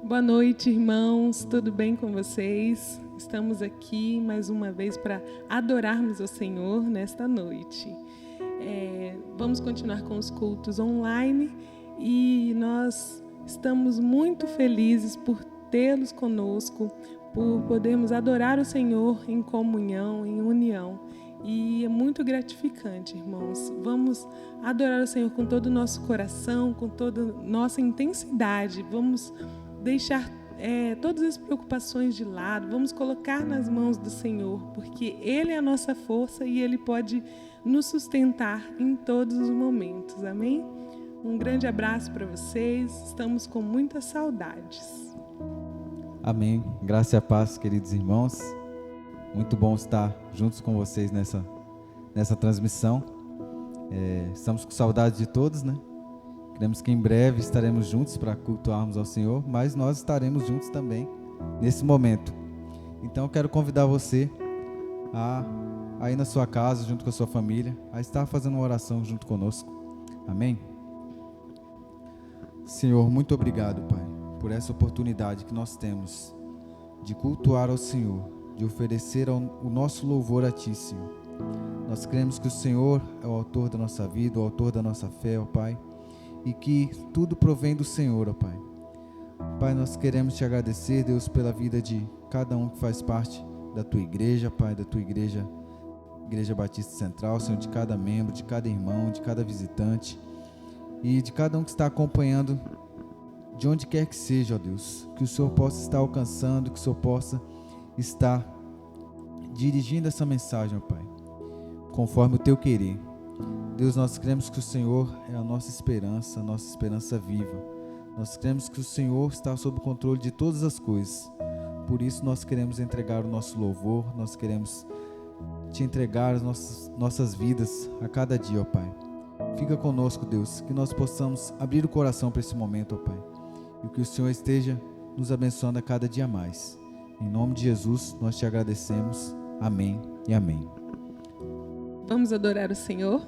Boa noite, irmãos. Tudo bem com vocês? Estamos aqui mais uma vez para adorarmos o Senhor nesta noite. Vamos continuar com os cultos online e nós estamos muito felizes por tê-los conosco, por podermos adorar o Senhor em comunhão, em união. E é muito gratificante, irmãos. Vamos adorar o Senhor com todo o nosso coração, com toda a nossa intensidade. Vamos deixar todas as preocupações de lado. Vamos colocar nas mãos do Senhor, porque Ele é a nossa força e Ele pode nos sustentar em todos os momentos. Amém? Um grande abraço para vocês. Estamos com muitas saudades. Amém. Graça e a paz, queridos irmãos. Muito bom estar juntos com vocês nessa transmissão. Estamos com saudade de todos, né? Queremos que em breve estaremos juntos para cultuarmos ao Senhor, mas nós estaremos juntos também nesse momento. Então eu quero convidar você a ir na sua casa, junto com a sua família, a estar fazendo uma oração junto conosco. Amém? Senhor, muito obrigado, Pai, por essa oportunidade que nós temos de cultuar ao Senhor, de oferecer o nosso louvor a Ti, Senhor. Nós cremos que o Senhor é o autor da nossa vida, o autor da nossa fé, ó Pai, e que tudo provém do Senhor, ó Pai. Pai, nós queremos Te agradecer, Deus, pela vida de cada um que faz parte da Tua igreja, Pai, da Tua igreja Batista Central, Senhor, de cada membro, de cada irmão, de cada visitante e de cada um que está acompanhando, de onde quer que seja, ó Deus, que o Senhor possa estar alcançando, que o Senhor possa estar dirigindo essa mensagem, ó Pai, conforme o Teu querer. Deus, nós cremos que o Senhor é a nossa esperança viva. Nós cremos que o Senhor está sob o controle de todas as coisas. Por isso nós queremos entregar o nosso louvor, nós queremos Te entregar as nossas vidas a cada dia, ó Pai. Fica conosco, Deus, que nós possamos abrir o coração para esse momento, ó Pai, e que o Senhor esteja nos abençoando a cada dia mais. Em nome de Jesus, nós Te agradecemos. Amém e amém. Vamos adorar o Senhor?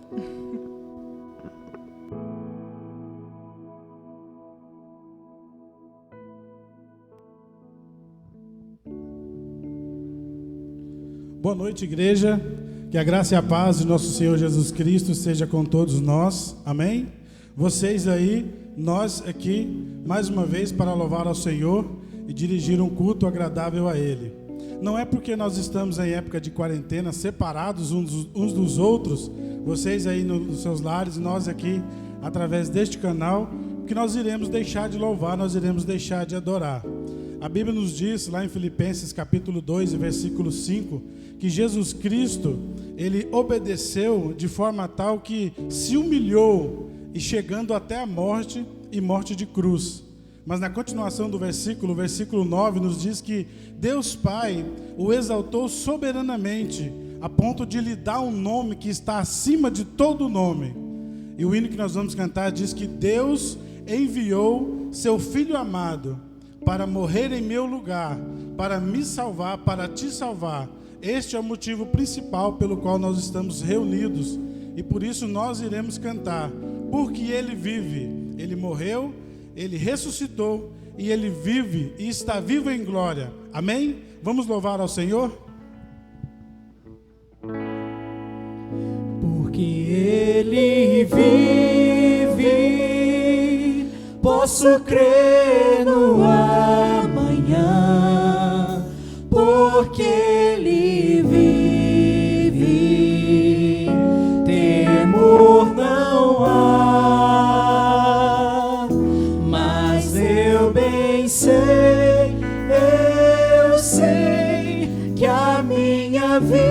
Boa noite, igreja. Que a graça e a paz de nosso Senhor Jesus Cristo seja com todos nós. Amém? Vocês aí, nós aqui, mais uma vez para louvar ao Senhor e dirigir um culto agradável a Ele. Não é porque nós estamos em época de quarentena, separados uns dos outros, vocês aí nos seus lares e nós aqui, através deste canal, que nós iremos deixar de louvar, nós iremos deixar de adorar. A Bíblia nos diz, lá em Filipenses capítulo 2, versículo 5, que Jesus Cristo, Ele obedeceu de forma tal que se humilhou e chegando até a morte e morte de cruz. Mas na continuação do versículo, o versículo 9 nos diz que Deus Pai o exaltou soberanamente, a ponto de lhe dar um nome que está acima de todo nome. E o hino que nós vamos cantar diz que Deus enviou seu Filho amado para morrer em meu lugar, para me salvar, para te salvar. Este é o motivo principal pelo qual nós estamos reunidos. E por isso nós iremos cantar, porque Ele vive, Ele morreu, Ele ressuscitou e Ele vive e está vivo em glória. Amém? Vamos louvar ao Senhor? Porque Ele vive, posso crer no amanhã. Porque Ele vive, temor não há. Mas eu bem sei, eu sei que a minha vida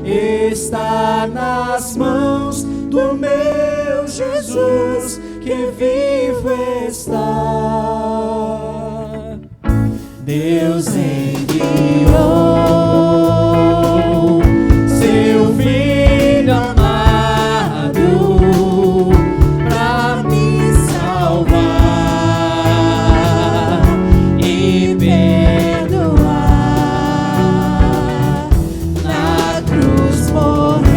está nas mãos do meu Jesus, que vivo está. Deus enviou seu Filho amado pra me salvar e perdoar. Na cruz morreu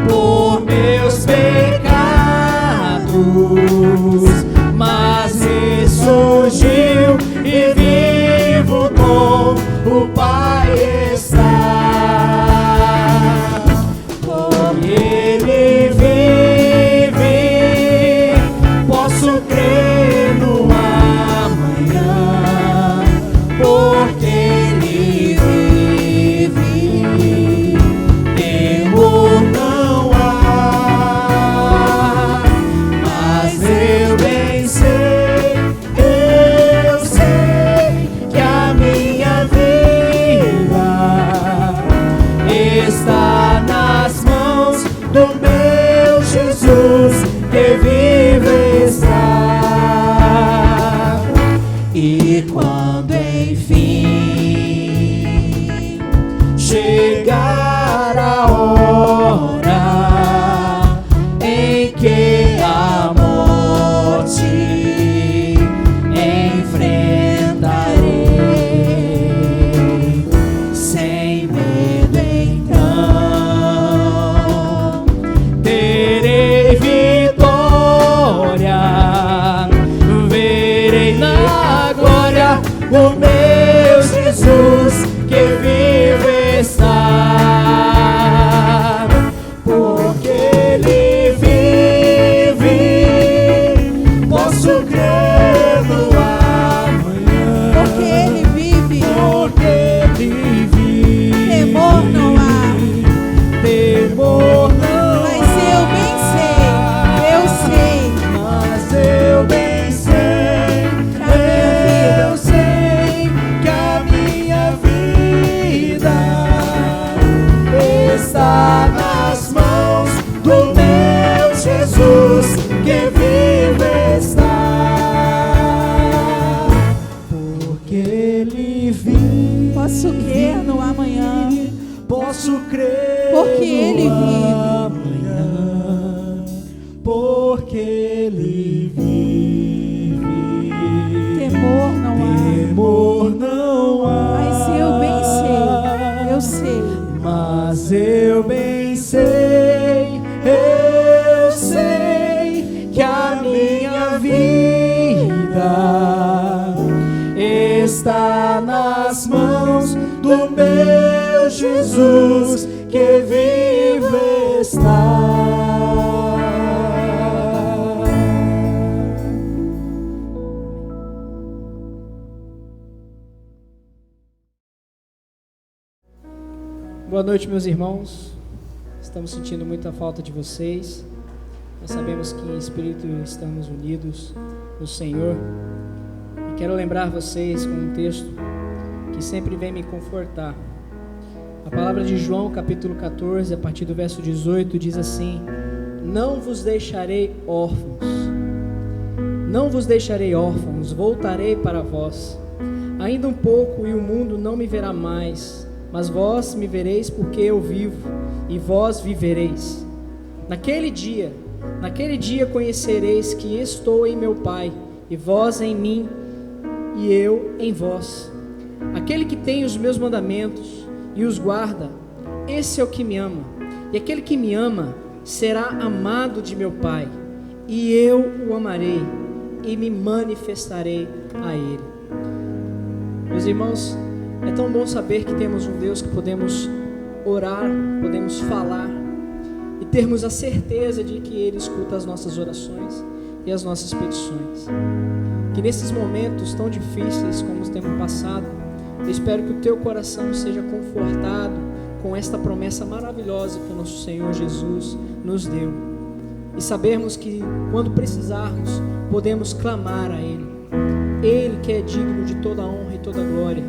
por meus pecados. Jesus que vive está. E quando enfim chegar a hora em que a morte enfrentarei, sem medo então terei vitória, verei na glória o meu Jesus que vive está, porque Ele vive, posso crer no amanhã, Porque Ele vive, porque Ele vive, temor não há. temor não Mas eu bem sei, mas eu bem sei, eu sei que a minha vida está nas mãos do meu Jesus que vive está, porque Ele vive, posso crer no amanhã, posso crer Porque Ele no vive. amanhã, porque Ele vive, temor não há. temor não há, Mas eu sei, mas eu bem sei, que a minha vida está nas mãos do meu Jesus que vive está. Boa noite, meus irmãos. Estamos sentindo muita falta de vocês. Nós sabemos que em espírito estamos unidos no Senhor. E quero lembrar vocês com um texto que sempre vem me confortar. A palavra de João, capítulo 14, a partir do verso 18, diz assim: Não vos deixarei órfãos, não vos deixarei órfãos, voltarei para vós. Ainda um pouco e o mundo não me verá mais, mas vós me vereis porque eu vivo, e vós vivereis. Naquele dia conhecereis que estou em meu Pai, e vós em mim, e eu em vós. Aquele que tem os meus mandamentos e os guarda, esse é o que me ama. E aquele que me ama será amado de meu Pai, e eu o amarei e me manifestarei a ele. Meus irmãos, é tão bom saber que temos um Deus que podemos orar, podemos falar e termos a certeza de que Ele escuta as nossas orações e as nossas petições. Que nesses momentos tão difíceis como os temos passado, eu espero que o teu coração seja confortado com esta promessa maravilhosa que o nosso Senhor Jesus nos deu. E sabermos que quando precisarmos, podemos clamar a Ele. Ele que é digno de toda honra e toda glória.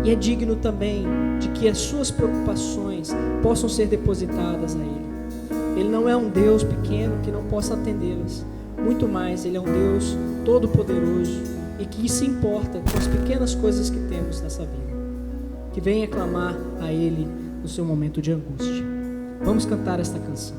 E é digno também de que as suas preocupações possam ser depositadas a Ele. Ele não é um Deus pequeno que não possa atendê-las. Muito mais, Ele é um Deus todo-poderoso e que se importa com as pequenas coisas que temos nessa vida. Que venha clamar a Ele no seu momento de angústia. Vamos cantar esta canção.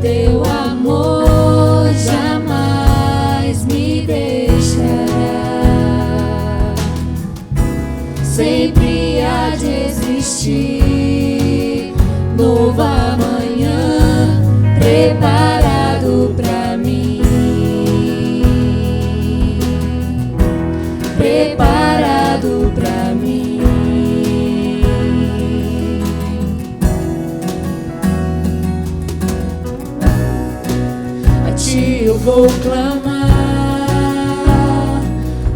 Teu amor jamais preparado pra mim. A ti eu vou clamar,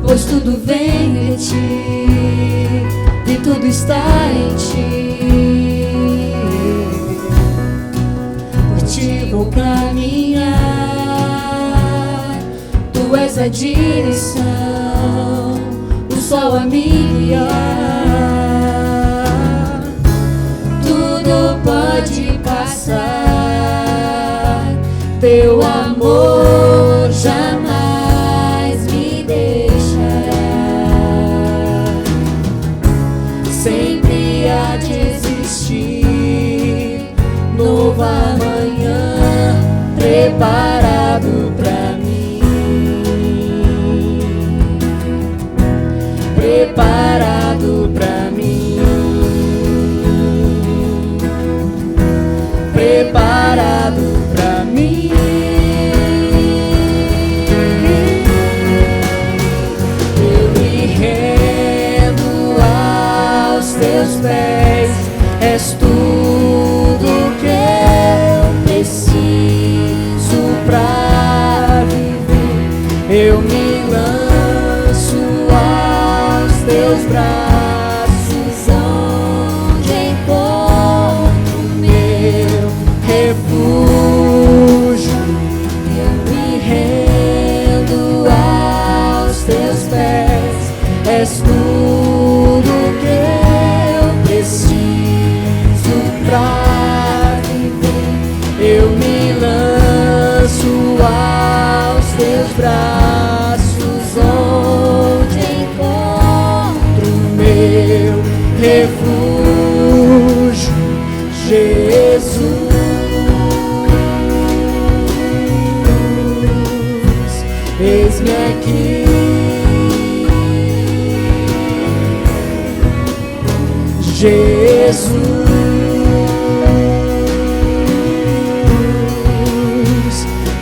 pois tudo vem de ti e tudo está em ti. Por ti vou caminhar, tu és a direção, o sol a me guiar. Tudo pode passar, teu amor jamais me deixará. Sempre há de existir novo amanhã preparado pra mim. Preparado pra mim. Preparado pra mim. Eu me rendo aos teus pés, és tudo que eu preciso pra viver. Eu me lanço aos teus braços, onde encontro meu refúgio. Eu me rendo aos teus pés, és tudo que eu preciso pra viver. Eu me lanço aos teus braços, onde encontro meu refúgio, Jesus. Eis-me aqui, Jesus.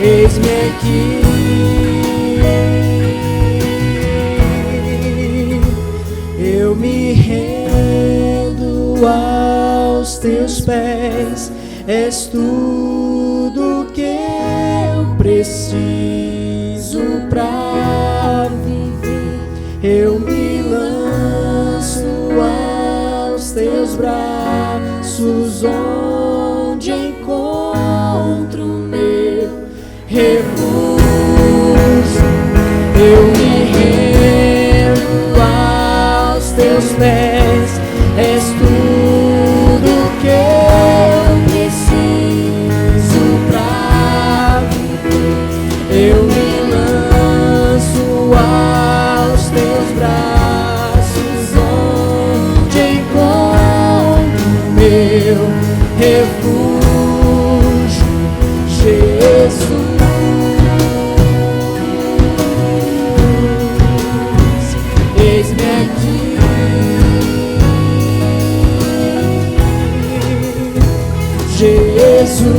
Eis-me aqui, eu me rendo aos teus pés, és tudo que eu preciso pra viver. Eu me lanço aos teus braços, onde encontro meu refúgio. Eu me rendo aos teus pés, és tudo que eu preciso pra viver. Eu me lanço aos teus braços, onde encontro meu refúgio, Jesus. Eis-me aqui, Jesus.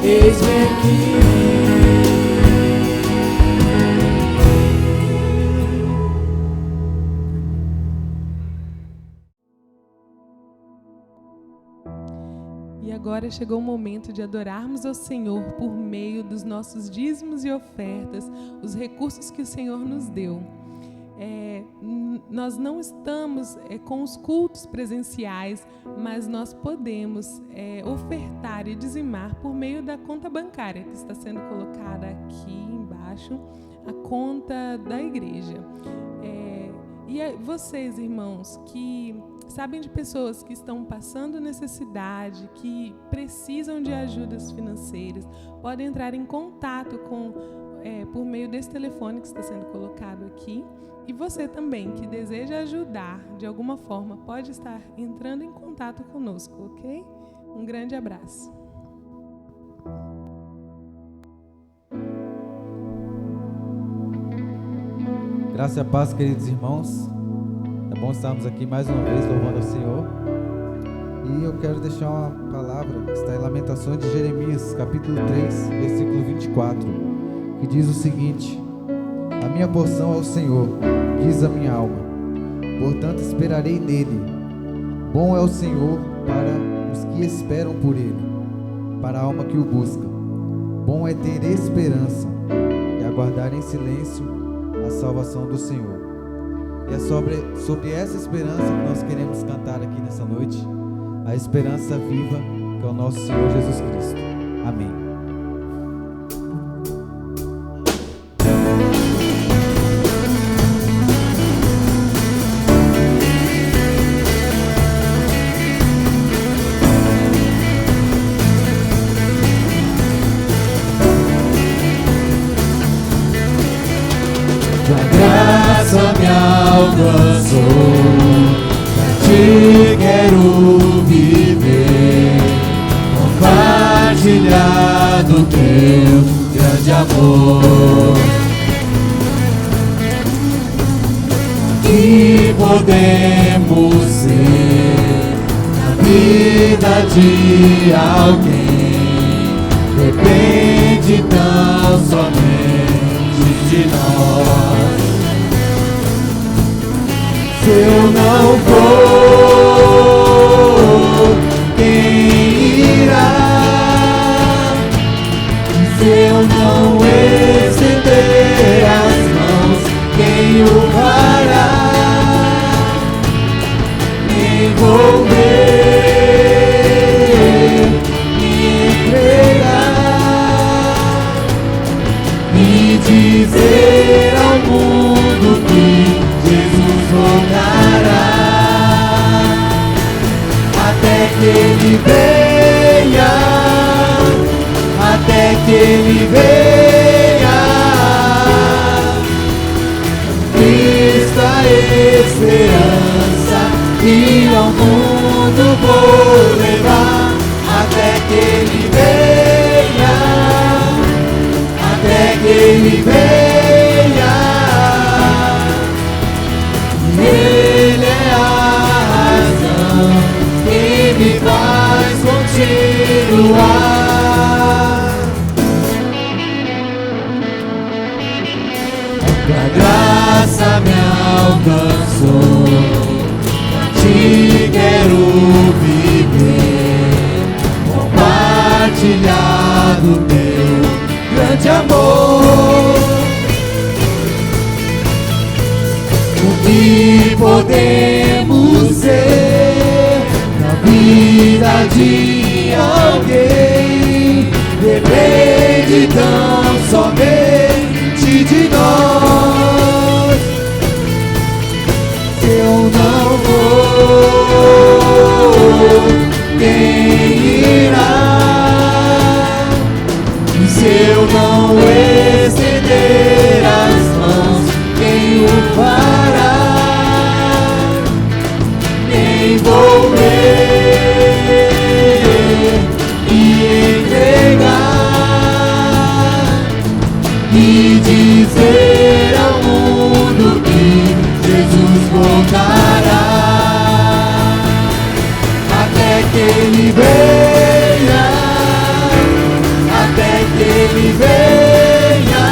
Eis-me aqui. E agora chegou o momento de adorarmos ao Senhor por meio dos nossos dízimos e ofertas, os recursos que o Senhor nos deu. Nós não estamos com os cultos presenciais, mas nós podemos ofertar e dizimar por meio da conta bancária que está sendo colocada aqui embaixo, a conta da igreja. E vocês, irmãos, que sabem de pessoas que estão passando necessidade, que precisam de ajudas financeiras, podem entrar em contato por meio desse telefone que está sendo colocado aqui. E você também, que deseja ajudar de alguma forma, pode estar entrando em contato conosco, ok? Um grande abraço. Graça e a paz, queridos irmãos. É bom estarmos aqui mais uma vez louvando ao Senhor. E eu quero deixar uma palavra que está em Lamentações de Jeremias, capítulo 3, versículo 24, que diz o seguinte: a minha porção é o Senhor, diz a minha alma, portanto esperarei nele. Bom é o Senhor para os que esperam por ele, para a alma que o busca. Bom é ter esperança e aguardar em silêncio a salvação do Senhor. E é sobre essa esperança que nós queremos cantar aqui nessa noite, a esperança viva, que é o nosso Senhor Jesus Cristo. Amém. Tua graça me alcançou, pra ti quero viver, compartilhar do teu grande amor. Que podemos ser na vida de alguém, depende tão somente de nós. Se eu não for, quem irá? Se eu não estender as mãos, quem o fará? Me envolver, me entregar e dizer ao mundo que Jesus voltará, até que ele venha, até que ele venha. Cristo a esperança que ao mundo vou levar, até que ele venha, até que ele venha. Ele é a razão que me faz continuar. Tua graça me alcançou, pra ti quero viver, compartilhar do teu grande amor. O que podemos ser na vida de alguém, depende tão somente de nós. Se eu não vou, quem irá? Se eu não estender as mãos, quem o fará? Me envolver e entregar e dizer ao mundo que Jesus voltará, até que ele venha, até que ele venha.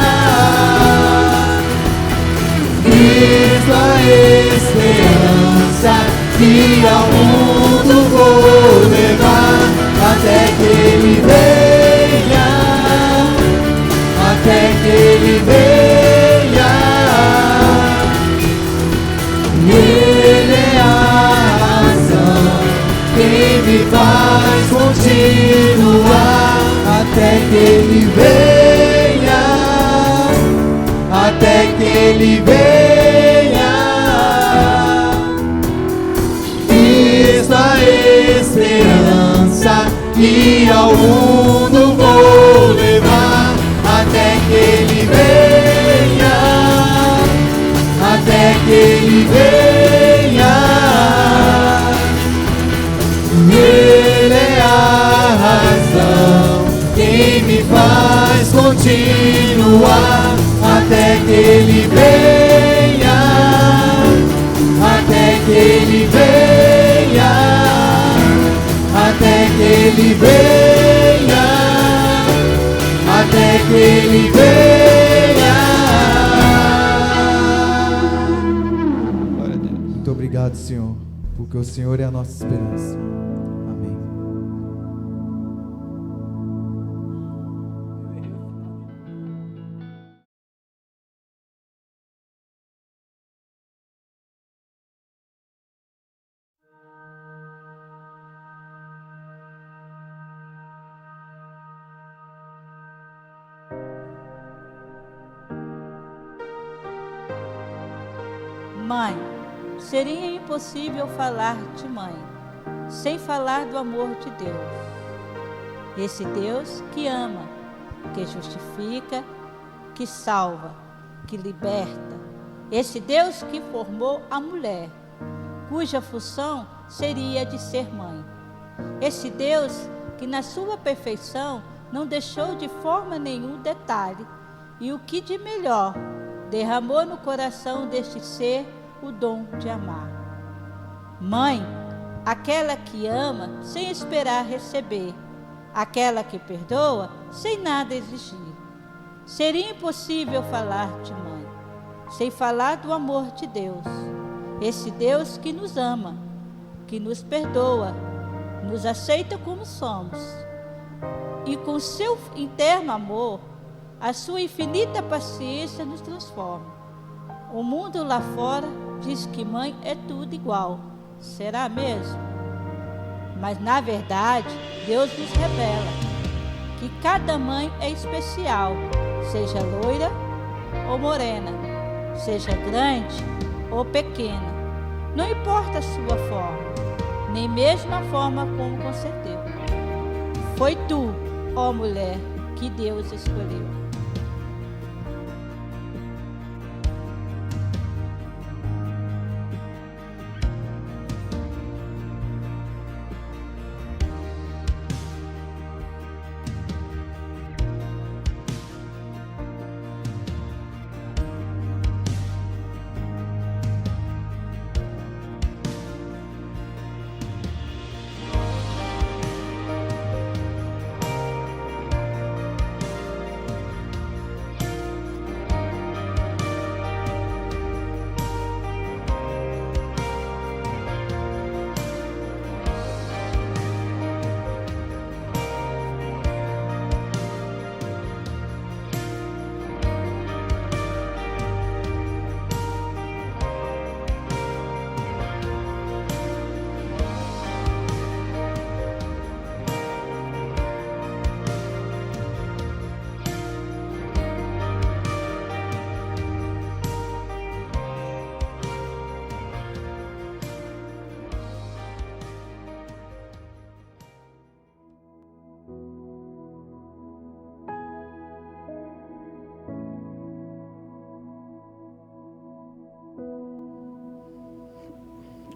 Cristo a esperança que ao mundo vou levar, até que ele venha, até que ele venha. Ele é a razão que me faz continuar, até que ele venha, até que ele venha. Cristo a esperança que ao mundo vou levar, até que ele venha, até que ele venha. Ele é a razão que me faz continuar, até que ele venha, até que ele venha. Ele venha, até que Ele venha. Glória a Deus. Muito obrigado, Senhor, porque o Senhor é a nossa esperança. Amém. Mãe, seria impossível falar de mãe, sem falar do amor de Deus. Esse Deus que ama, que justifica, que salva, que liberta. Esse Deus que formou a mulher, cuja função seria de ser mãe. Esse Deus que na sua perfeição não deixou de forma nenhum detalhe, e o que de melhor derramou no coração deste ser o dom de amar. Mãe, aquela que ama sem esperar receber, aquela que perdoa sem nada exigir. Seria impossível falar de mãe, sem falar do amor de Deus. Esse Deus que nos ama, que nos perdoa, nos aceita como somos. E com seu interno amor, a sua infinita paciência nos transforma. O mundo lá fora diz que mãe é tudo igual. Será mesmo? Mas na verdade, Deus nos revela que cada mãe é especial, seja loira ou morena, seja grande ou pequena. Não importa a sua forma, nem mesmo a forma como concebeu. Foi tu, ó mulher, que Deus escolheu.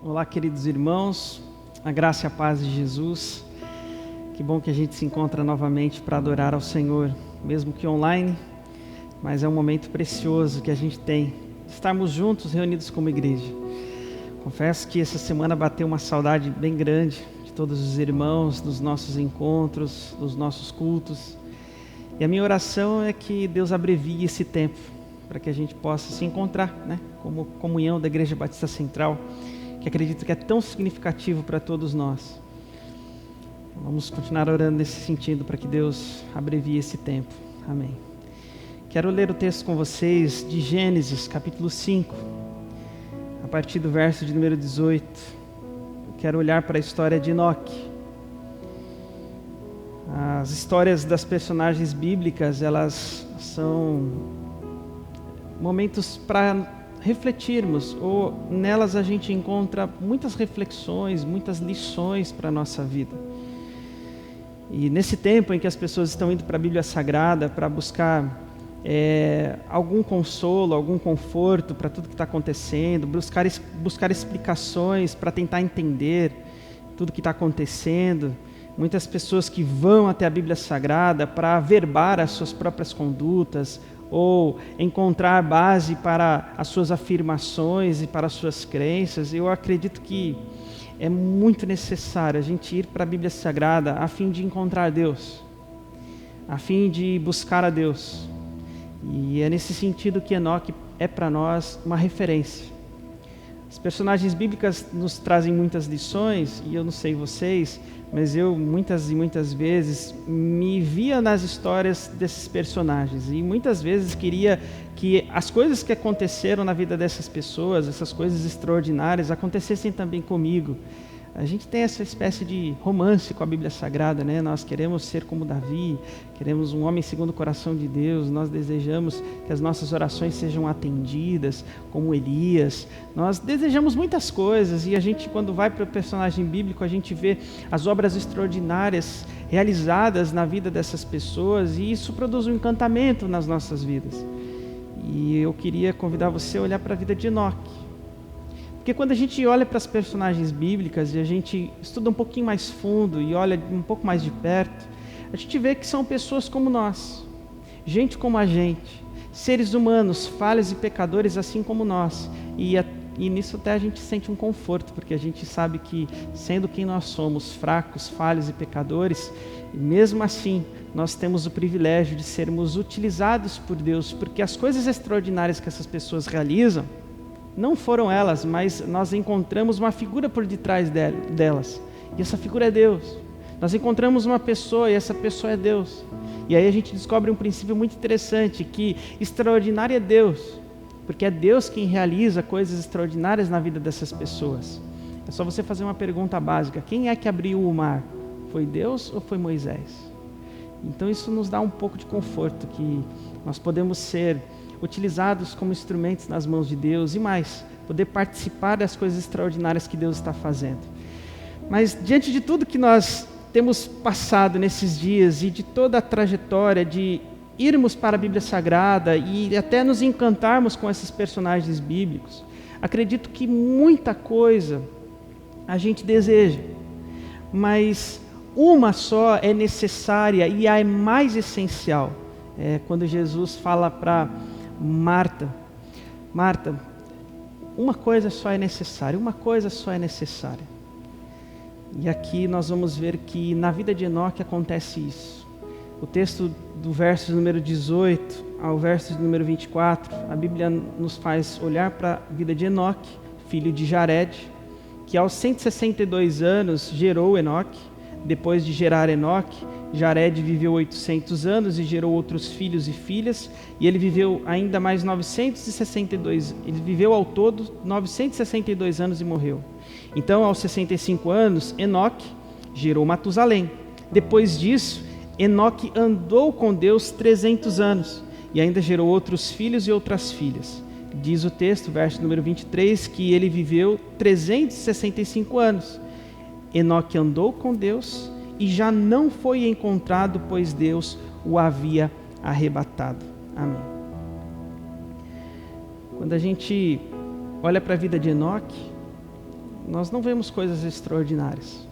Olá, queridos irmãos, a graça e a paz de Jesus. Que bom que a gente se encontra novamente para adorar ao Senhor, mesmo que online, mas é um momento precioso que a gente tem, estarmos juntos, reunidos como igreja. Confesso que essa semana bateu uma saudade bem grande de todos os irmãos, dos nossos encontros, dos nossos cultos. E a minha oração é que Deus abrevie esse tempo, para que a gente possa se encontrar, né, como comunhão da Igreja Batista Central, que acredito que é tão significativo para todos nós. Vamos continuar orando nesse sentido para que Deus abrevie esse tempo. Amém. Quero ler o texto com vocês de Gênesis, capítulo 5, a partir do verso de número 18. Quero olhar para a história de Enoque. As histórias das personagens bíblicas, elas são momentos para refletirmos, ou nelas a gente encontra muitas reflexões, muitas lições para a nossa vida. E nesse tempo em que as pessoas estão indo para a Bíblia Sagrada para buscar algum consolo, algum conforto para tudo que está acontecendo, buscar explicações para tentar entender tudo que está acontecendo, muitas pessoas que vão até a Bíblia Sagrada para averbar as suas próprias condutas, ou encontrar base para as suas afirmações e para as suas crenças. Eu acredito que é muito necessário a gente ir para a Bíblia Sagrada a fim de encontrar Deus, a fim de buscar a Deus. E é nesse sentido que Enoque é para nós uma referência. As personagens bíblicas nos trazem muitas lições, e eu não sei vocês, mas eu muitas e muitas vezes me via nas histórias desses personagens, e muitas vezes queria que as coisas que aconteceram na vida dessas pessoas, essas coisas extraordinárias, acontecessem também comigo. A gente tem essa espécie de romance com a Bíblia Sagrada, né? Nós queremos ser como Davi, queremos um homem segundo o coração de Deus, nós desejamos que as nossas orações sejam atendidas, como Elias. Nós desejamos muitas coisas, e a gente, quando vai para o personagem bíblico, a gente vê as obras extraordinárias realizadas na vida dessas pessoas, e isso produz um encantamento nas nossas vidas. E eu queria convidar você a olhar para a vida de Enoque. Porque quando a gente olha para as personagens bíblicas e a gente estuda um pouquinho mais fundo e olha um pouco mais de perto, a gente vê que são pessoas como nós, gente como a gente, seres humanos, falhos e pecadores assim como nós. E nisso até a gente sente um conforto, porque a gente sabe que, sendo quem nós somos, fracos, falhos e pecadores, mesmo assim nós temos o privilégio de sermos utilizados por Deus, porque as coisas extraordinárias que essas pessoas realizam, não foram elas, mas nós encontramos uma figura por detrás delas. E essa figura é Deus. Nós encontramos uma pessoa e essa pessoa é Deus. E aí a gente descobre um princípio muito interessante, que extraordinário é Deus, porque é Deus quem realiza coisas extraordinárias na vida dessas pessoas. É só você fazer uma pergunta básica: quem é que abriu o mar? Foi Deus ou foi Moisés? Então isso nos dá um pouco de conforto, que nós podemos ser utilizados como instrumentos nas mãos de Deus, e mais, poder participar das coisas extraordinárias que Deus está fazendo. Mas diante de tudo que nós temos passado nesses dias e de toda a trajetória de irmos para a Bíblia Sagrada e até nos encantarmos com esses personagens bíblicos, acredito que muita coisa a gente deseja, mas uma só é necessária e a mais essencial. É quando Jesus fala para Marta: Marta, uma coisa só é necessária, uma coisa só é necessária. E aqui nós vamos ver que na vida de Enoque acontece isso. O texto do verso número 18 ao verso número 24, a Bíblia nos faz olhar para a vida de Enoque, filho de Jared, que aos 162 anos gerou Enoque. Depois de gerar Enoque, Jared viveu 800 anos e gerou outros filhos e filhas, e ele viveu ainda mais 962, ele viveu ao todo 962 anos e morreu. Então, aos 65 anos, Enoque gerou Matusalém. Depois disso, Enoque andou com Deus 300 anos, e ainda gerou outros filhos e outras filhas. Diz o texto, verso número 23, que ele viveu 365 anos. Enoque andou com Deus e já não foi encontrado, pois Deus o havia arrebatado. Amém. Quando a gente olha para a vida de Enoque, nós não vemos coisas extraordinárias.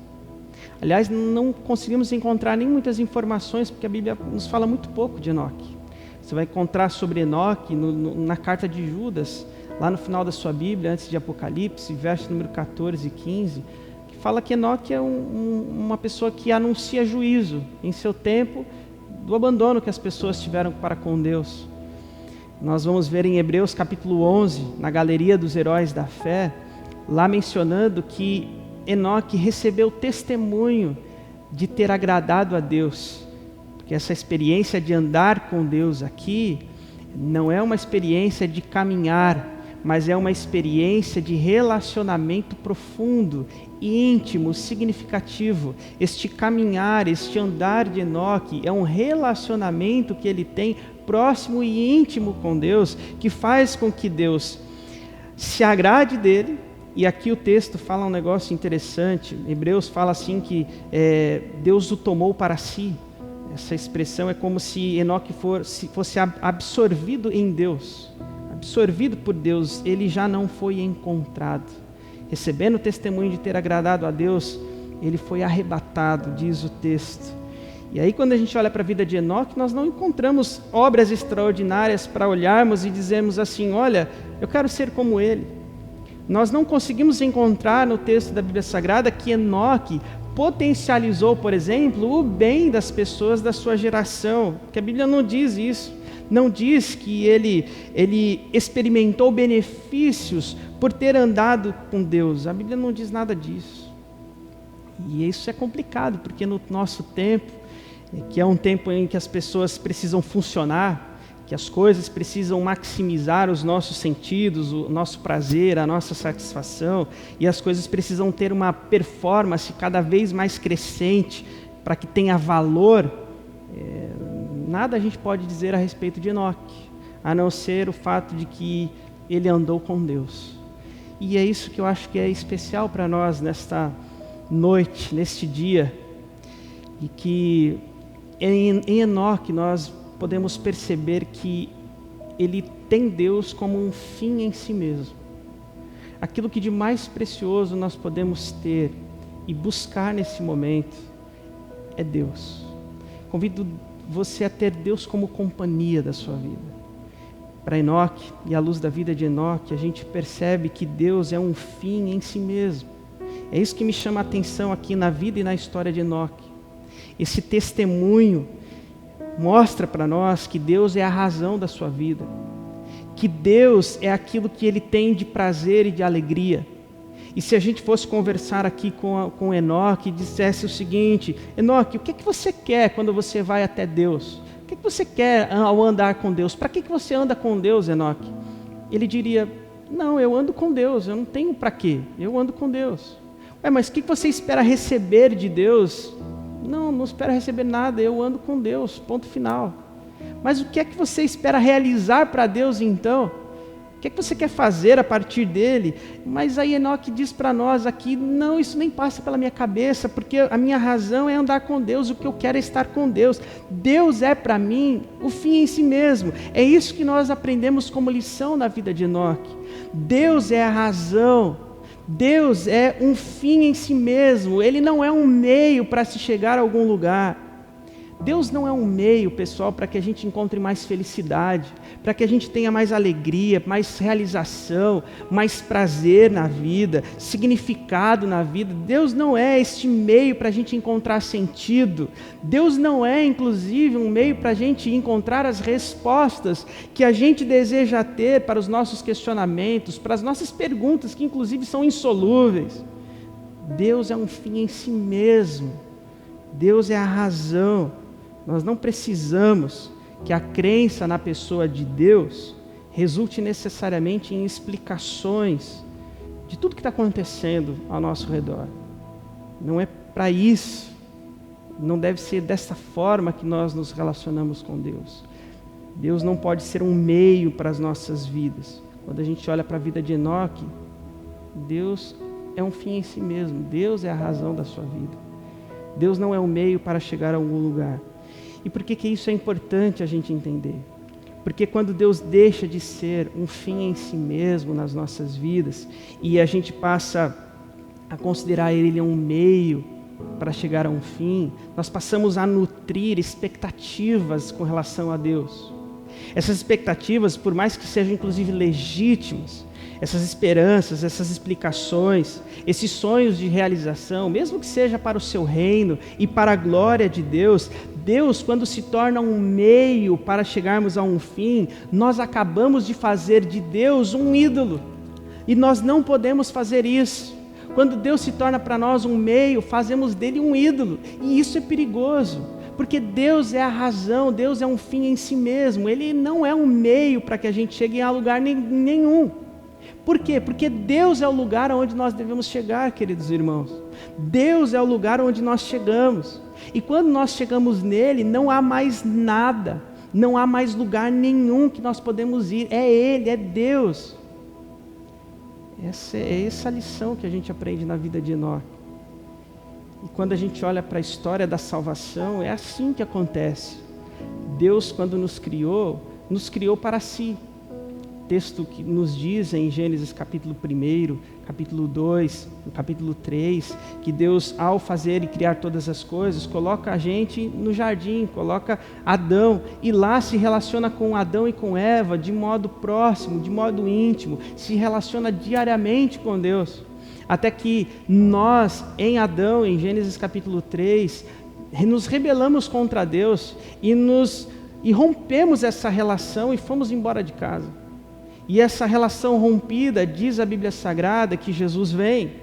Aliás, não conseguimos encontrar nem muitas informações, porque a Bíblia nos fala muito pouco de Enoque. Você vai encontrar sobre Enoque na carta de Judas, lá no final da sua Bíblia, antes de Apocalipse, verso número 14 e 15, fala que Enoque é uma pessoa que anuncia juízo em seu tempo do abandono que as pessoas tiveram para com Deus. Nós vamos ver em Hebreus capítulo 11, na galeria dos heróis da fé, lá mencionando que Enoque recebeu testemunho de ter agradado a Deus, porque essa experiência de andar com Deus aqui não é uma experiência de caminhar, mas é uma experiência de relacionamento profundo, íntimo, significativo. Este caminhar, este andar de Enoque é um relacionamento que ele tem próximo e íntimo com Deus, que faz com que Deus se agrade dele. E aqui o texto fala um negócio interessante. Hebreus fala assim que Deus o tomou para si. Essa expressão é como se Enoque fosse absorvido em Deus. Absorvido por Deus, ele já não foi encontrado. Recebendo o testemunho de ter agradado a Deus, ele foi arrebatado, diz o texto. E aí quando a gente olha para a vida de Enoque, nós não encontramos obras extraordinárias para olharmos e dizermos assim: olha, eu quero ser como ele. Nós não conseguimos encontrar no texto da Bíblia Sagrada que Enoque potencializou, por exemplo, o bem das pessoas da sua geração, que a Bíblia não diz isso. Não diz que ele experimentou benefícios por ter andado com Deus. A Bíblia não diz nada disso. E isso é complicado, porque no nosso tempo, que é um tempo em que as pessoas precisam funcionar, que as coisas precisam maximizar os nossos sentidos, o nosso prazer, a nossa satisfação, e as coisas precisam ter uma performance cada vez mais crescente para que tenha valor. Nada a gente pode dizer a respeito de Enoque, a não ser o fato de que ele andou com Deus. E é isso que eu acho que é especial para nós nesta noite, neste dia, e que em Enoque nós podemos perceber que ele tem Deus como um fim em si mesmo. Aquilo que de mais precioso nós podemos ter e buscar nesse momento é Deus. Convido você a ter Deus como companhia da sua vida. Para Enoque, e à luz da vida de Enoque, a gente percebe que Deus é um fim em si mesmo. É isso que me chama a atenção aqui na vida e na história de Enoque. Esse testemunho mostra para nós que Deus é a razão da sua vida, que Deus é aquilo que Ele tem de prazer e de alegria. E se a gente fosse conversar aqui com Enoque e dissesse o seguinte: Enoque, o que você quer quando você vai até Deus? O que você quer ao andar com Deus? Para que você anda com Deus, Enoque? Ele diria: não, eu ando com Deus, eu não tenho para quê, eu ando com Deus. Mas o que você espera receber de Deus? Não espero receber nada, eu ando com Deus, ponto final. Mas o que é que você espera realizar para Deus então? O que é que você quer fazer a partir dele? Mas aí Enoque diz para nós aqui: não, isso nem passa pela minha cabeça, porque a minha razão é andar com Deus, o que eu quero é estar com Deus. Deus é para mim o fim em si mesmo. É isso que nós aprendemos como lição na vida de Enoque. Deus é a razão. Deus é um fim em si mesmo, Ele não é um meio para se chegar a algum lugar. Deus não é um meio, pessoal, para que a gente encontre mais felicidade, para que a gente tenha mais alegria, mais realização, mais prazer na vida, significado na vida. Deus não é este meio para a gente encontrar sentido. Deus não é, inclusive, um meio para a gente encontrar as respostas que a gente deseja ter para os nossos questionamentos, para as nossas perguntas, que inclusive são insolúveis. Deus é um fim em si mesmo. Deus é a razão. Nós não precisamos que a crença na pessoa de Deus resulte necessariamente em explicações de tudo que está acontecendo ao nosso redor. Não é para isso, não deve ser dessa forma que nós nos relacionamos com Deus. Deus não pode ser um meio para as nossas vidas. Quando a gente olha para a vida de Enoque, Deus é um fim em si mesmo, Deus é a razão da sua vida. Deus não é um meio para chegar a algum lugar. E por que isso é importante a gente entender? Porque quando Deus deixa de ser um fim em si mesmo nas nossas vidas, e a gente passa a considerar Ele um meio para chegar a um fim, nós passamos a nutrir expectativas com relação a Deus. Essas expectativas, por mais que sejam inclusive legítimas, essas esperanças, essas explicações, esses sonhos de realização, mesmo que seja para o seu reino e para a glória de Deus, Deus, quando se torna um meio para chegarmos a um fim, nós acabamos de fazer de Deus um ídolo. E nós não podemos fazer isso. Quando Deus se torna para nós um meio, fazemos dele um ídolo. E isso é perigoso, porque Deus é a razão, Deus é um fim em si mesmo. Ele não é um meio para que a gente chegue a lugar nenhum. Por quê? Porque Deus é o lugar onde nós devemos chegar, queridos irmãos. Deus é o lugar onde nós chegamos. E quando nós chegamos nele, não há mais nada, não há mais lugar nenhum que nós podemos ir. É Ele, é Deus. Essa é essa lição que a gente aprende na vida de Enoque. E quando a gente olha para a história da salvação, é assim que acontece. Deus, quando nos criou para si. Texto que nos diz em Gênesis capítulo 1, capítulo 2, no capítulo 3, que Deus, ao fazer e criar todas as coisas, coloca a gente no jardim, coloca Adão, e lá se relaciona com Adão e com Eva de modo próximo, de modo íntimo, se relaciona diariamente com Deus, até que nós, em Adão, em Gênesis capítulo 3, nos rebelamos contra Deus e rompemos essa relação e fomos embora de casa. E essa relação rompida, diz a Bíblia Sagrada, que Jesus vem.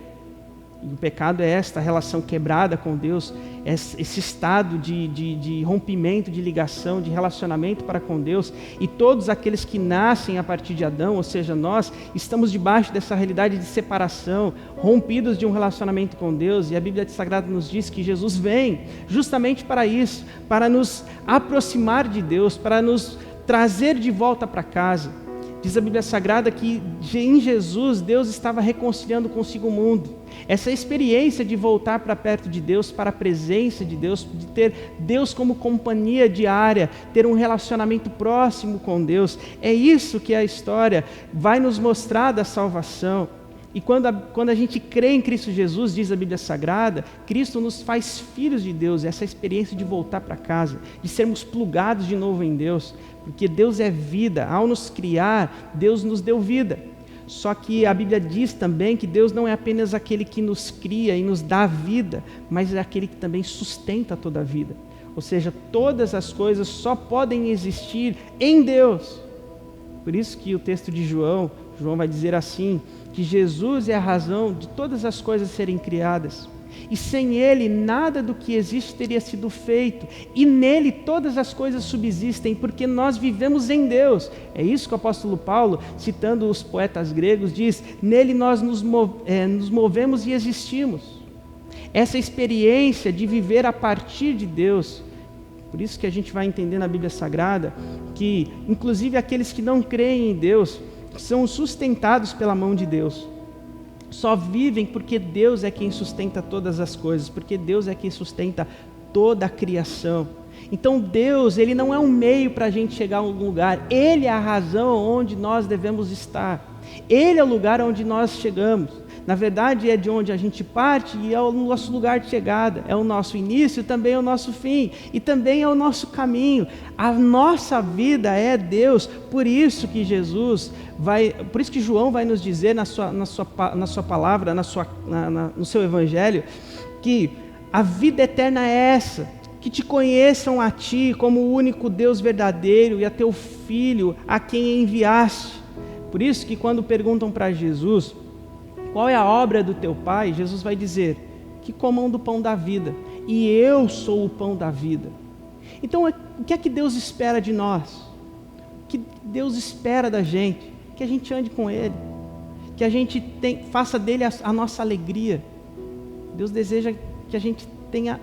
E o pecado é esta relação quebrada com Deus, esse estado de rompimento, de ligação, de relacionamento para com Deus. E todos aqueles que nascem a partir de Adão, ou seja, nós, estamos debaixo dessa realidade de separação, rompidos de um relacionamento com Deus. E a Bíblia Sagrada nos diz que Jesus vem justamente para isso, para nos aproximar de Deus, para nos trazer de volta para casa. Diz a Bíblia Sagrada que em Jesus, Deus estava reconciliando consigo o mundo. Essa experiência de voltar para perto de Deus, para a presença de Deus, de ter Deus como companhia diária, ter um relacionamento próximo com Deus, é isso que a história vai nos mostrar da salvação. E quando a gente crê em Cristo Jesus, diz a Bíblia Sagrada, Cristo nos faz filhos de Deus, essa experiência de voltar para casa, de sermos plugados de novo em Deus, porque Deus é vida, ao nos criar, Deus nos deu vida. Só que a Bíblia diz também que Deus não é apenas aquele que nos cria e nos dá vida, mas é aquele que também sustenta toda a vida. Ou seja, todas as coisas só podem existir em Deus. Por isso que o texto de João vai dizer assim, que Jesus é a razão de todas as coisas serem criadas. E sem Ele, nada do que existe teria sido feito. E nele todas as coisas subsistem, porque nós vivemos em Deus. É isso que o apóstolo Paulo, citando os poetas gregos, diz: nele nós nos movemos e existimos. Essa experiência de viver a partir de Deus. Por isso que a gente vai entender na Bíblia Sagrada que, inclusive, aqueles que não creem em Deus, são sustentados pela mão de Deus. Só vivem porque Deus é quem sustenta todas as coisas, porque Deus é quem sustenta toda a criação. Então Deus, Ele não é um meio para a gente chegar a algum lugar, Ele é a razão onde nós devemos estar. Ele é o lugar onde nós chegamos. Na verdade, é de onde a gente parte e é o nosso lugar de chegada. É o nosso início, também é o nosso fim. E também é o nosso caminho. A nossa vida é Deus. Por isso que João vai nos dizer na sua palavra, no seu evangelho, que a vida eterna é essa, que te conheçam a ti como o único Deus verdadeiro e a teu Filho, a quem enviaste. Por isso que quando perguntam para Jesus, qual é a obra do teu Pai? Jesus vai dizer, que comam do pão da vida, e eu sou o pão da vida. Então, o que é que Deus espera de nós? O que Deus espera da gente? Que a gente ande com Ele, que a gente faça dele a nossa alegria. Deus deseja que a gente tenha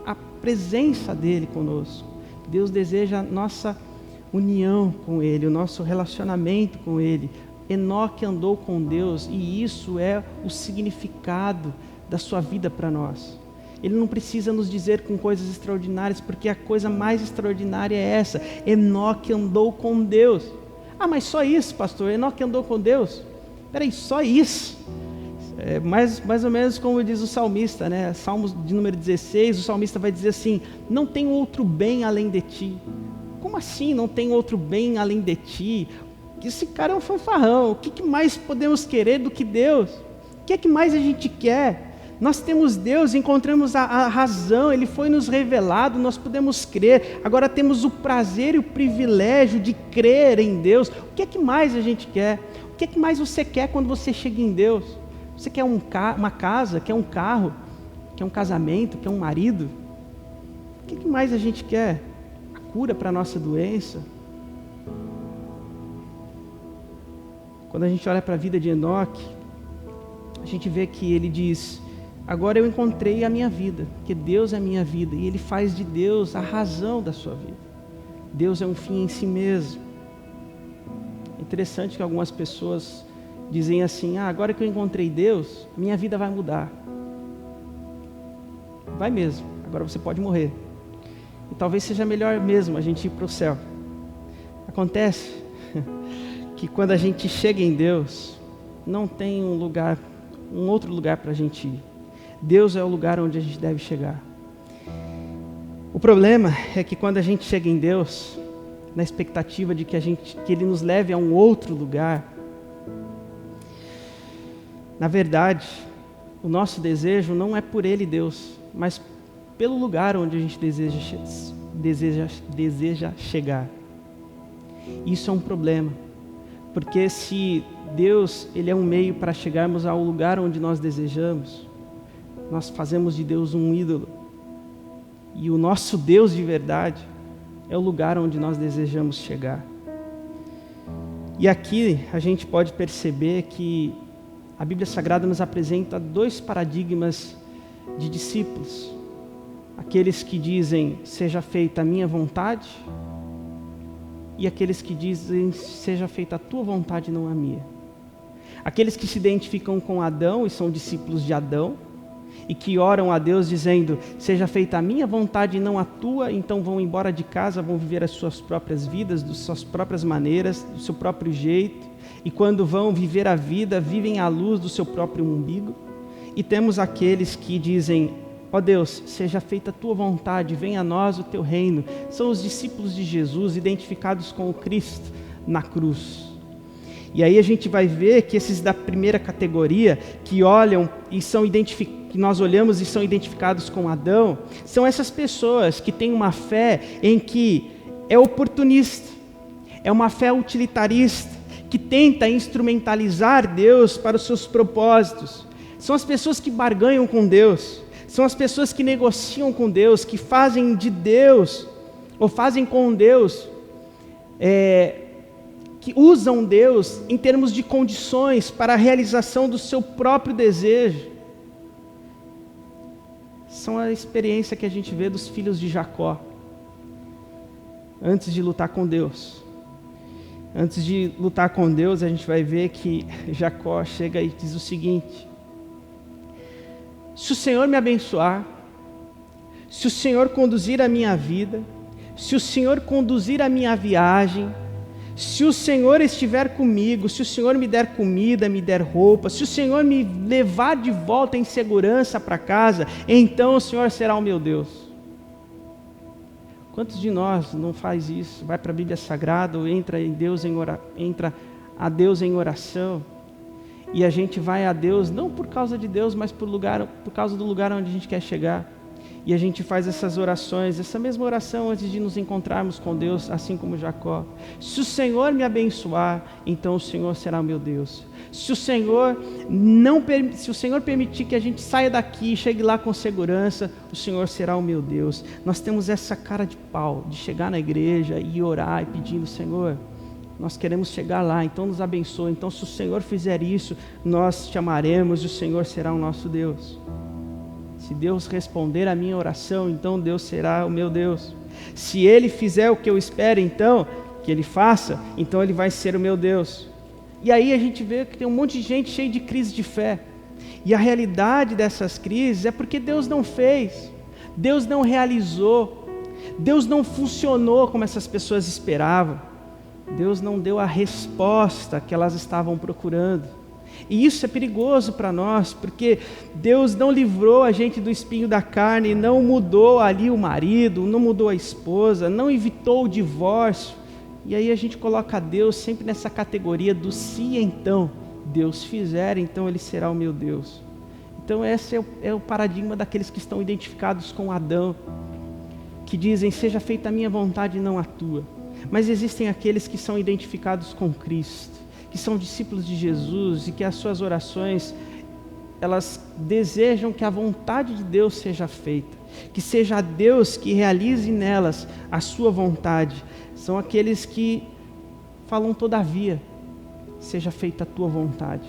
a presença dEle conosco. Deus deseja a nossa união com Ele, o nosso relacionamento com Ele. Enoque andou com Deus e isso é o significado da sua vida para nós. Ele não precisa nos dizer com coisas extraordinárias, porque a coisa mais extraordinária é essa: Enoque andou com Deus. Ah, mas só isso, pastor? Enoque andou com Deus? Peraí, só isso? É mais ou menos como diz o salmista, né? Salmos de número 16, o salmista vai dizer assim: não tem outro bem além de ti. Como assim não tem outro bem além de ti? Esse cara é um fanfarrão. O que mais podemos querer do que Deus? O que é que mais a gente quer? Nós temos Deus, encontramos a razão, Ele foi nos revelado, nós podemos crer. Agora temos o prazer e o privilégio de crer em Deus. O que é que mais a gente quer? O que é que mais você quer quando você chega em Deus? Você quer uma casa, quer um carro, quer um casamento, quer um marido? O que é que mais a gente quer? A cura para a nossa doença? Quando a gente olha para a vida de Enoque, a gente vê que ele diz: agora eu encontrei a minha vida, que Deus é a minha vida, e ele faz de Deus a razão da sua vida. Deus é um fim em si mesmo. É interessante que algumas pessoas dizem assim: agora que eu encontrei Deus, minha vida vai mudar. Vai mesmo, agora você pode morrer. E talvez seja melhor mesmo a gente ir para o céu. Acontece que quando a gente chega em Deus, não tem um outro lugar para a gente ir. Deus é o lugar onde a gente deve chegar. O problema é que quando a gente chega em Deus, na expectativa de que Ele nos leve a um outro lugar, na verdade, o nosso desejo não é por Ele, Deus, mas pelo lugar onde a gente deseja chegar. Isso é um problema, porque se Deus Ele é um meio para chegarmos ao lugar onde nós desejamos, nós fazemos de Deus um ídolo. E o nosso Deus de verdade é o lugar onde nós desejamos chegar. E aqui a gente pode perceber que a Bíblia Sagrada nos apresenta dois paradigmas de discípulos. Aqueles que dizem, seja feita a minha vontade, e aqueles que dizem, seja feita a tua vontade, não a minha. Aqueles que se identificam com Adão e são discípulos de Adão, e que oram a Deus dizendo, seja feita a minha vontade e não a tua, então vão embora de casa, vão viver as suas próprias vidas, das suas próprias maneiras, do seu próprio jeito, e quando vão viver a vida, vivem à luz do seu próprio umbigo. E temos aqueles que dizem, ó Deus, seja feita a tua vontade, venha a nós o teu reino. São os discípulos de Jesus, identificados com o Cristo na cruz. E aí a gente vai ver que esses da primeira categoria, que olham e são que nós olhamos e são identificados com Adão, são essas pessoas que têm uma fé em que é oportunista, é uma fé utilitarista, que tenta instrumentalizar Deus para os seus propósitos. São as pessoas que barganham com Deus, são as pessoas que negociam com Deus, que fazem de Deus, ou fazem com Deus, que usam Deus em termos de condições para a realização do seu próprio desejo. São a experiência que a gente vê dos filhos de Jacó, antes de lutar com Deus. Antes de lutar com Deus, a gente vai ver que Jacó chega e diz o seguinte: se o Senhor me abençoar, se o Senhor conduzir a minha vida, se o Senhor conduzir a minha viagem, se o Senhor estiver comigo, se o Senhor me der comida, me der roupa, se o Senhor me levar de volta em segurança para casa, então o Senhor será o meu Deus. Quantos de nós não faz isso? Vai para a Bíblia Sagrada ou entra a Deus em oração, e a gente vai a Deus não por causa de Deus, mas por causa do lugar onde a gente quer chegar. E a gente faz essas orações, essa mesma oração antes de nos encontrarmos com Deus, assim como Jacó. Se o Senhor me abençoar, então o Senhor será o meu Deus. Se o Senhor permitir que a gente saia daqui e chegue lá com segurança, o Senhor será o meu Deus. Nós temos essa cara de pau de chegar na igreja e orar e pedindo, Senhor, nós queremos chegar lá, então nos abençoe. Então se o Senhor fizer isso, nós chamaremos e o Senhor será o nosso Deus. Se Deus responder a minha oração, então Deus será o meu Deus. Se Ele fizer o que eu espero, então, que Ele faça, então Ele vai ser o meu Deus. E aí a gente vê que tem um monte de gente cheia de crise de fé. E a realidade dessas crises é porque Deus não fez, Deus não realizou, Deus não funcionou como essas pessoas esperavam. Deus não deu a resposta que elas estavam procurando. E isso é perigoso para nós, porque Deus não livrou a gente do espinho da carne, não mudou ali o marido, não mudou a esposa, não evitou o divórcio. E aí a gente coloca Deus sempre nessa categoria do se então Deus fizer, então Ele será o meu Deus. Então esse é o paradigma daqueles que estão identificados com Adão, que dizem, seja feita a minha vontade e não a tua. Mas existem aqueles que são identificados com Cristo, que são discípulos de Jesus e que as suas orações, elas desejam que a vontade de Deus seja feita, que seja Deus que realize nelas a sua vontade. São aqueles que falam todavia, seja feita a tua vontade.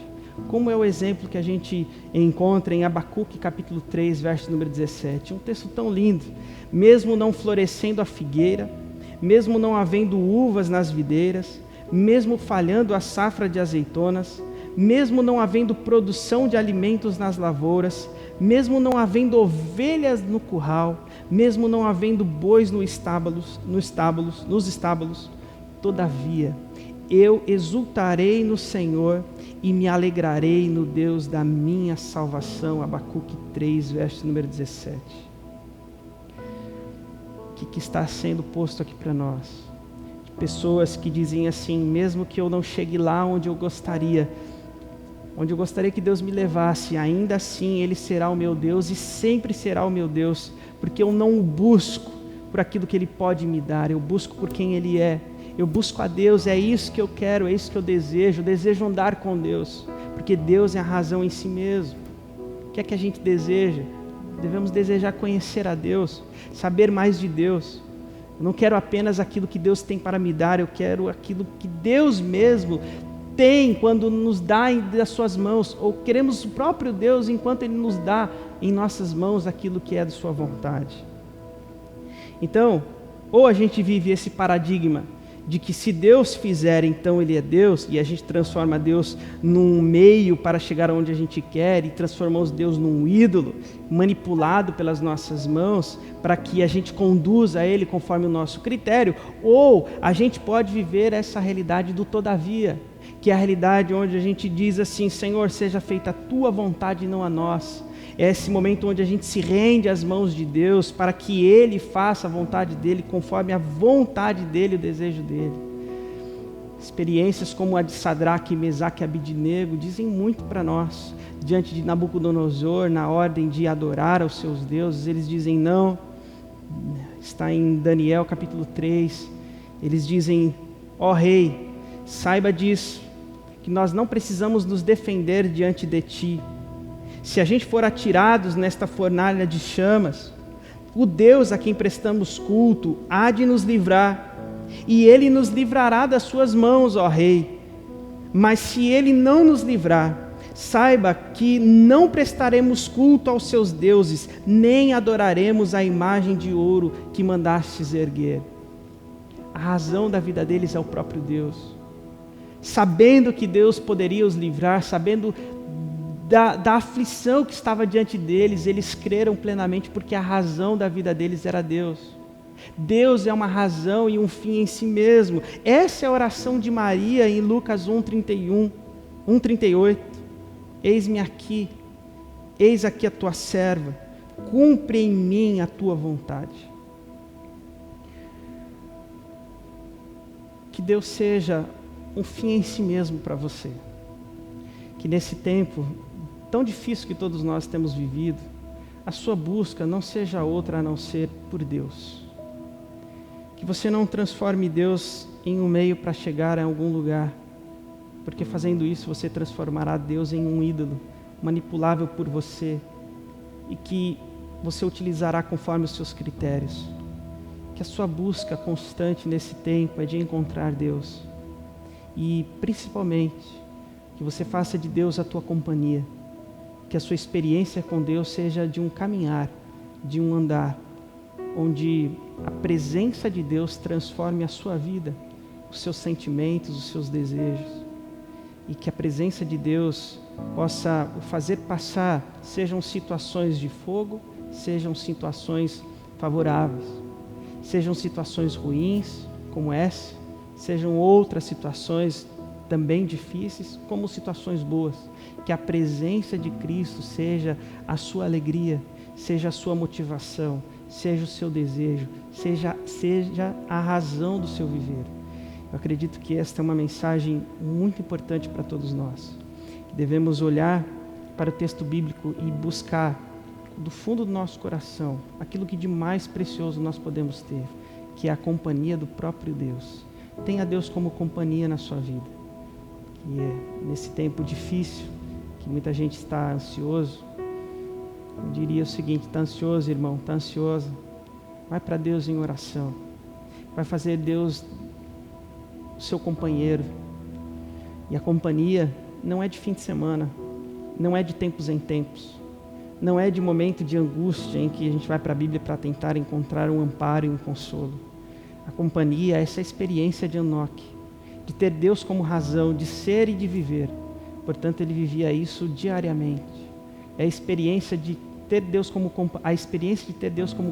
Como é o exemplo que a gente encontra em Abacuque capítulo 3, verso número 17. Um texto tão lindo. Mesmo não florescendo a figueira, mesmo não havendo uvas nas videiras, mesmo falhando a safra de azeitonas, mesmo não havendo produção de alimentos nas lavouras, mesmo não havendo ovelhas no curral, mesmo não havendo bois nos estábulos, todavia, eu exultarei no Senhor e me alegrarei no Deus da minha salvação. Abacuque 3, verso número 17. O que está sendo posto aqui para nós? Pessoas que dizem assim: mesmo que eu não chegue lá onde eu gostaria que Deus me levasse, ainda assim Ele será o meu Deus e sempre será o meu Deus, porque eu não o busco por aquilo que Ele pode me dar, eu busco por quem Ele é. Eu busco a Deus, é isso que eu quero, é isso que eu desejo andar com Deus, porque Deus é a razão em si mesmo. O que é que a gente deseja? Devemos desejar conhecer a Deus, saber mais de Deus. Eu não quero apenas aquilo que Deus tem para me dar, eu quero aquilo que Deus mesmo tem quando nos dá das suas mãos, ou queremos o próprio Deus enquanto Ele nos dá em nossas mãos aquilo que é de sua vontade. Então, ou a gente vive esse paradigma de que se Deus fizer, então Ele é Deus, e a gente transforma Deus num meio para chegar onde a gente quer, e transformamos Deus num ídolo, manipulado pelas nossas mãos, para que a gente conduza a Ele conforme o nosso critério, ou a gente pode viver essa realidade do todavia, que é a realidade onde a gente diz assim: Senhor, seja feita a Tua vontade e não a nossa. É esse momento onde a gente se rende às mãos de Deus para que Ele faça a vontade dEle conforme a vontade dEle, o desejo dEle. Experiências como a de Sadraque, Mesaque e Abidnego dizem muito para nós. Diante de Nabucodonosor, na ordem de adorar aos seus deuses, eles dizem não. Está em Daniel capítulo 3. Eles dizem: ó rei, saiba disso, que nós não precisamos nos defender diante de ti. Se a gente for atirados nesta fornalha de chamas, o Deus a quem prestamos culto há de nos livrar, e Ele nos livrará das suas mãos, ó rei. Mas se Ele não nos livrar, saiba que não prestaremos culto aos seus deuses, nem adoraremos a imagem de ouro que mandastes erguer. A razão da vida deles é o próprio Deus. Sabendo que Deus poderia os livrar, sabendo da aflição que estava diante deles, eles creram plenamente porque a razão da vida deles era Deus. Deus é uma razão e um fim em si mesmo. Essa é a oração de Maria em Lucas 1:38. Eis-me aqui, eis aqui a tua serva, cumpre em mim a tua vontade. Que Deus seja um fim em si mesmo para você. Que nesse tempo tão difícil que todos nós temos vivido, a sua busca não seja outra a não ser por Deus. Que você não transforme Deus em um meio para chegar a algum lugar, porque fazendo isso você transformará Deus em um ídolo, manipulável por você, e que você utilizará conforme os seus critérios. Que a sua busca constante nesse tempo é de encontrar Deus, e principalmente que você faça de Deus a tua companhia, que a sua experiência com Deus seja de um caminhar, de um andar, onde a presença de Deus transforme a sua vida, os seus sentimentos, os seus desejos, e que a presença de Deus possa o fazer passar, sejam situações de fogo, sejam situações favoráveis, sejam situações ruins, como essa, sejam outras situações também difíceis, como situações boas. Que a presença de Cristo seja a sua alegria, seja a sua motivação, seja o seu desejo, seja a razão do seu viver. Eu acredito que esta é uma mensagem muito importante para todos nós. Devemos olhar para o texto bíblico e buscar do fundo do nosso coração aquilo que de mais precioso nós podemos ter, que é a companhia do próprio Deus. Tenha Deus como companhia na sua vida. E nesse tempo difícil, que muita gente está ansioso, eu diria o seguinte: está ansioso, irmão, está ansiosa, vai para Deus em oração, vai fazer Deus o seu companheiro. E a companhia não é de fim de semana, não é de tempos em tempos, não é de momento de angústia em que a gente vai para a Bíblia para tentar encontrar um amparo e um consolo. A companhia é essa experiência de Enoque, de ter Deus como razão de ser e de viver. Portanto, ele vivia isso diariamente. É a experiência de ter Deus como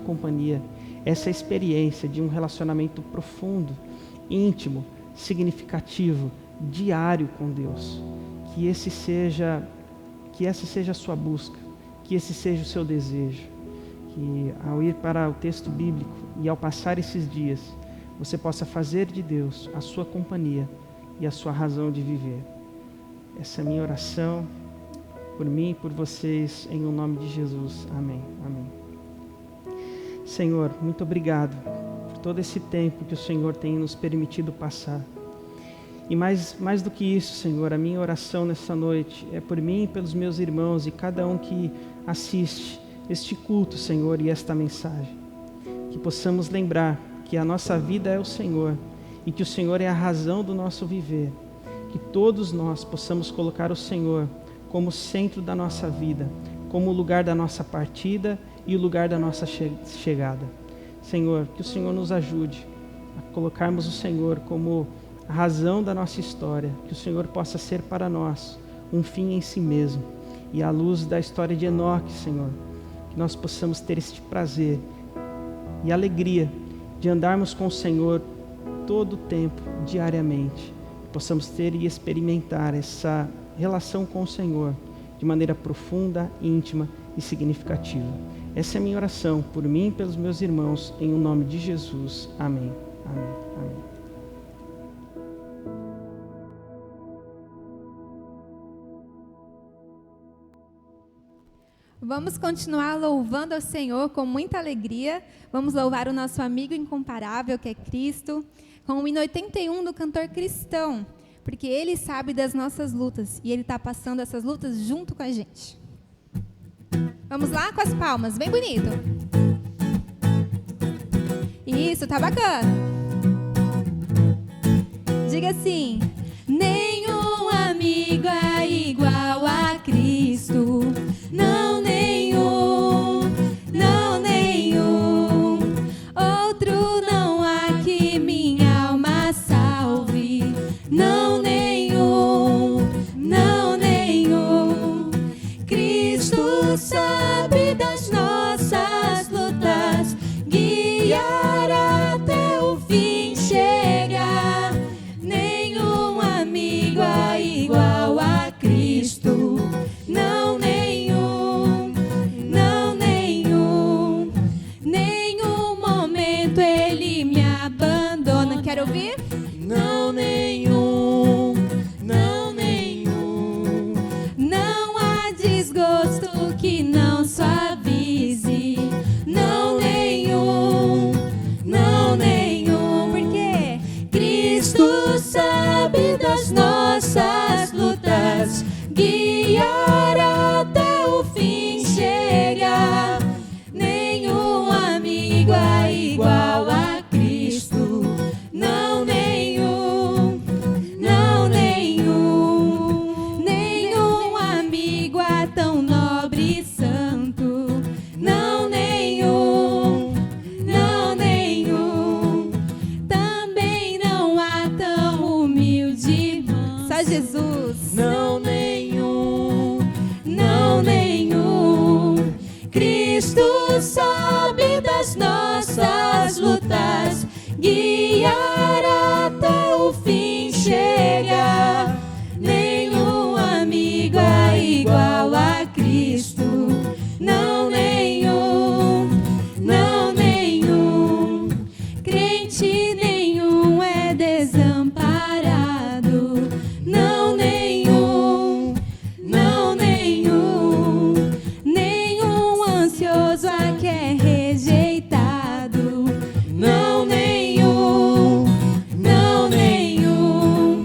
companhia. Essa experiência de um relacionamento profundo, íntimo, significativo, diário com Deus, que essa seja a sua busca, que esse seja o seu desejo, que ao ir para o texto bíblico e ao passar esses dias, você possa fazer de Deus a sua companhia e a sua razão de viver. Essa é a minha oração por mim e por vocês, em o nome de Jesus. Amém. Amém. Senhor, muito obrigado por todo esse tempo que o Senhor tem nos permitido passar. E mais do que isso, Senhor, a minha oração nessa noite é por mim e pelos meus irmãos e cada um que assiste este culto, Senhor, e esta mensagem. Que possamos lembrar que a nossa vida é o Senhor e que o Senhor é a razão do nosso viver. Que todos nós possamos colocar o Senhor como centro da nossa vida, como o lugar da nossa partida e o lugar da nossa chegada. Senhor, que o Senhor nos ajude a colocarmos o Senhor como a razão da nossa história, que o Senhor possa ser para nós um fim em si mesmo. E à luz da história de Enoque, Senhor, que nós possamos ter este prazer e alegria de andarmos com o Senhor todo o tempo, diariamente. Possamos ter e experimentar essa relação com o Senhor de maneira profunda, íntima e significativa. Essa é a minha oração por mim e pelos meus irmãos, em o nome de Jesus. Amém. Amém. Amém. Vamos continuar louvando ao Senhor com muita alegria. Vamos louvar o nosso amigo incomparável, que é Cristo, com o hino 81 do cantor cristão, porque Ele sabe das nossas lutas e Ele está passando essas lutas junto com a gente. Vamos lá com as palmas, bem bonito. Isso, tá bacana. Diga assim: nenhum amigo é igual a Cristo. Não, nenhum, não, nenhum. Outro não há que minha alma salve. Não, nenhum, não, nenhum. Cristo sabe das nossas lutas, guiar até o fim chegar. Nenhum amigo é igual a Cristo. Não, nenhum, não, nenhum. Nenhum momento Ele me abandona. Quer ouvir? Não, nenhum, não, nenhum. Não há desgosto que não suavize. Não, nenhum, não, nenhum. Por quê? Cristo sabe das nossas lutas, guiar até o fim chegar. Nenhum amigo é igual a Cristo. Não, nenhum, não, nenhum. Nenhum amigo é tão nobre e santo. Não, nenhum, não, nenhum. Também não há tão humilde, só Jesus. Não, nenhum, não, nenhum. Cristo sabe das nossas lutas, guiar até o fim chegar. Nenhum amigo é igual a Cristo. Não, nenhum, não, nenhum. Crente nenhum é desamparado. Não, nenhum, não, nenhum. Nenhum ansioso aqui é rejeitado. Não, nenhum, não, nenhum.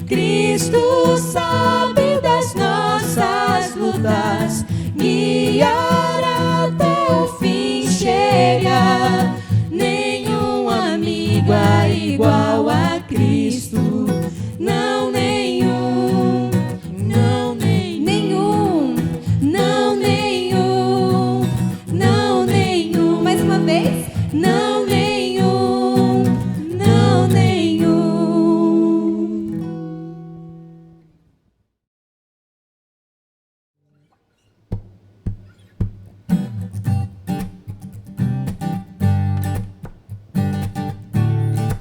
Cristo sabe das nossas lutas, guiar até o fim chegar. Nenhum amigo é igual a Cristo. Não, nenhum, não, nenhum. Não, nenhum, não, nenhum. Mais uma vez. Não, nenhum, não, nenhum.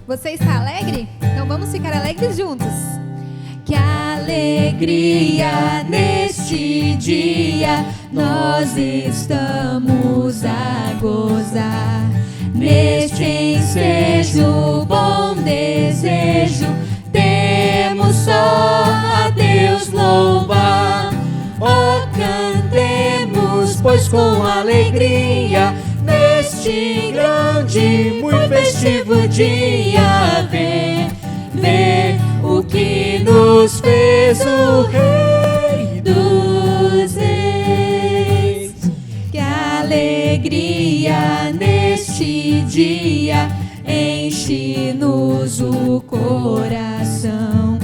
Você está alegre? Então vamos ficar alegres juntos. Que alegria neste dia nós estamos a gozar. Neste ensejo, bom desejo, temos só a Deus louvar. Oh, cantemos, pois com alegria, neste grande, muito festivo dia, vem, vem o que nos fez o Rei dos Reis. Que alegria neste dia enche-nos o coração.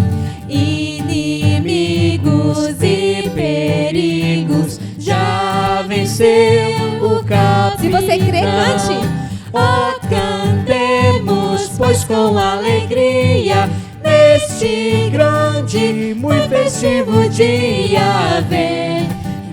Inimigos e perigos já venceu o capitão. Se você crê, cante. Oh, cantemos, pois com alegria, neste grande, muito festivo dia, vem,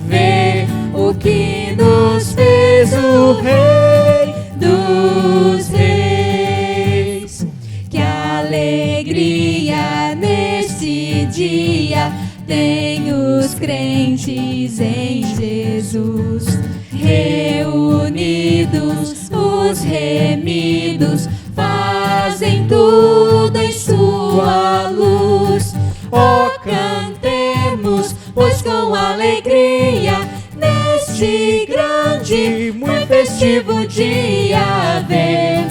vem o que nos fez o Rei dos Reis. Que alegria neste dia tem os crentes em Jesus, reunidos, os remidos fazem tudo em sua luz. Oh, cantemos, pois com alegria, neste grande, muito festivo dia, vem,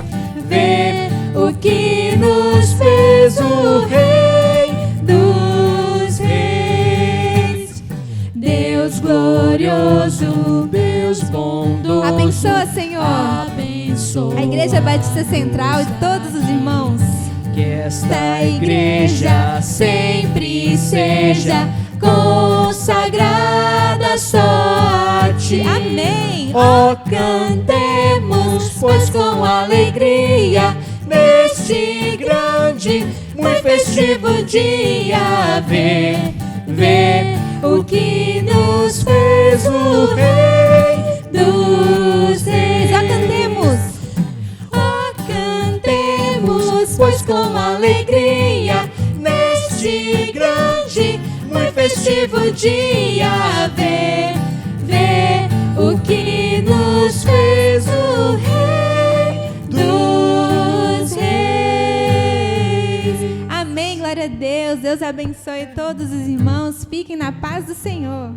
vem o que nos fez o Rei dos Reis. Deus glorioso, Deus bondoso, Abençoa, Senhor, abençoa a Igreja Batista Central e todos os irmãos. Que esta igreja sempre seja consagrada só a Ti. Amém. Oh, cantemos, pois com alegria, neste grande, muito festivo dia, vem, vem o que nos fez o Rei dos Reis. Já cantemos. Oh, cantemos, pois com alegria, neste grande, muito festivo dia, vem, vem o que nos fez o Rei dos Reis. Amém, glória a Deus. Deus abençoe todos os irmãos. Fiquem na paz do Senhor.